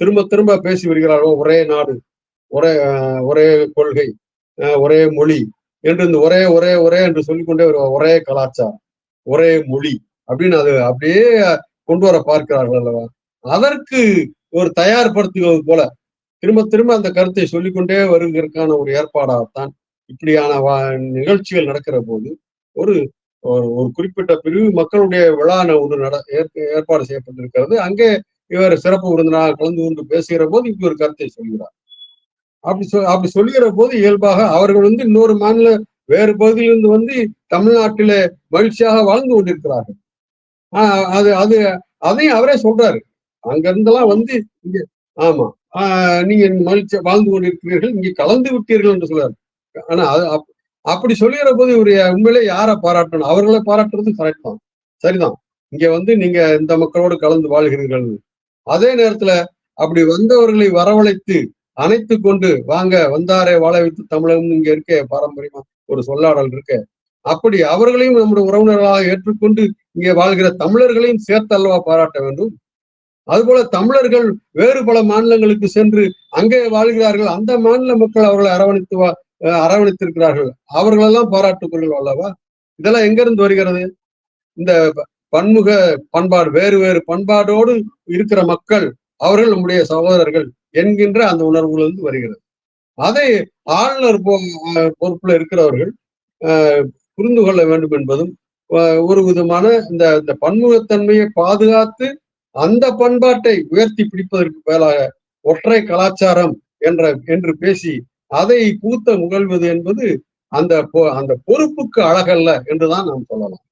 திரும்ப திரும்ப பேசி வருகிறார்களோ, ஒரே நாடு, ஒரே ஒரே கொள்கை, ஒரே மொழி என்று இந்த ஒரே ஒரே ஒரே என்று சொல்லிக்கொண்டே வருவார். ஒரே கலாச்சாரம், ஒரே மொழி அப்படின்னு அது அப்படியே கொண்டு வர பார்க்கிறார்கள் அல்லவா? அதற்கு ஒரு தயார்படுத்துவது போல திரும்ப திரும்ப அந்த கருத்தை சொல்லிக்கொண்டே வருவதற்கான ஒரு ஏற்பாடாகத்தான் இப்படியான நிகழ்ச்சிகள் நடக்கிற போது ஒரு ஒரு குறிப்பிட்ட பிரிவு மக்களுடைய விழா ஒன்று ஏற்பாடு செய்யப்பட்டிருக்கிறது. அங்கே இவர் சிறப்பு விருந்தினராக கலந்து கொண்டு பேசுகிற போது இப்படி ஒரு கருத்தை சொல்கிறார். அப்படி சொல்லுகிற போது இயல்பாக அவர்கள் இன்னொரு மாநில வேறு பகுதியிலிருந்து தமிழ்நாட்டில மகிழ்ச்சியாக வாழ்ந்து கொண்டிருக்கிறார்கள். அது அது அதையும் அவரே சொல்றாரு. அங்க இருந்தெல்லாம் இங்க ஆமா நீங்க மகிழ்ச்சி வாழ்ந்து கொண்டிருக்கிறீர்கள், இங்கே கலந்து விட்டீர்கள் என்று சொல்றாரு. ஆனா அப்படி சொல்லுகிற போது இவரு உண்மையிலே யாரை பாராட்டணும்? அவர்களை பாராட்டுறது கரெக்ட் தான், சரிதான். இங்க நீங்க இந்த மக்களோடு கலந்து வாழ்கிறீர்கள். அதே நேரத்துல அப்படி வந்தவர்களை வரவழைத்து அணைத்து கொண்டு வாங்க வந்தாரே வாழ வைத்து தமிழகம் இங்க இருக்க பாரம்பரியமா ஒரு சொல்லாடல் இருக்கு. அப்படி அவர்களையும் நம்முடைய உறவினர்களாக ஏற்றுக்கொண்டு இங்கே வாழ்கிற தமிழர்களையும் சேர்த்து அல்லவா பாராட்ட வேண்டும். அதுபோல தமிழர்கள் வேறு பல மாநிலங்களுக்கு சென்று அங்கே வாழ்கிறார்கள், அந்த மாநில மக்கள் அவர்களை அரவணைத்திருக்கிறார்கள், அவர்களெல்லாம் பாராட்டுக்கொள்ளும் அல்லவா? இதெல்லாம் எங்க இருந்து வருகிறது? இந்த பன்முக பண்பாடு, வேறு வேறு பண்பாடோடு இருக்கிற மக்கள் அவர்கள் நம்முடைய சகோதரர்கள் என்கின்ற அந்த உணர்வுகளிலிருந்து வருகிறது. அதை ஆளுநர் பொறுப்புல இருக்கிறவர்கள் புரிந்து கொள்ள வேண்டும் என்பதும் ஒரு விதமான இந்த பன்முகத்தன்மையை பாதுகாத்து அந்த பண்பாட்டை உயர்த்தி பிடிப்பதற்கு மேலாக ஒற்றை கலாச்சாரம் என்று பேசி அதை பூத்த முகழ்வது என்பது அந்த பொறுப்புக்கு அழகல்ல என்றுதான் நாம் சொல்லலாம்.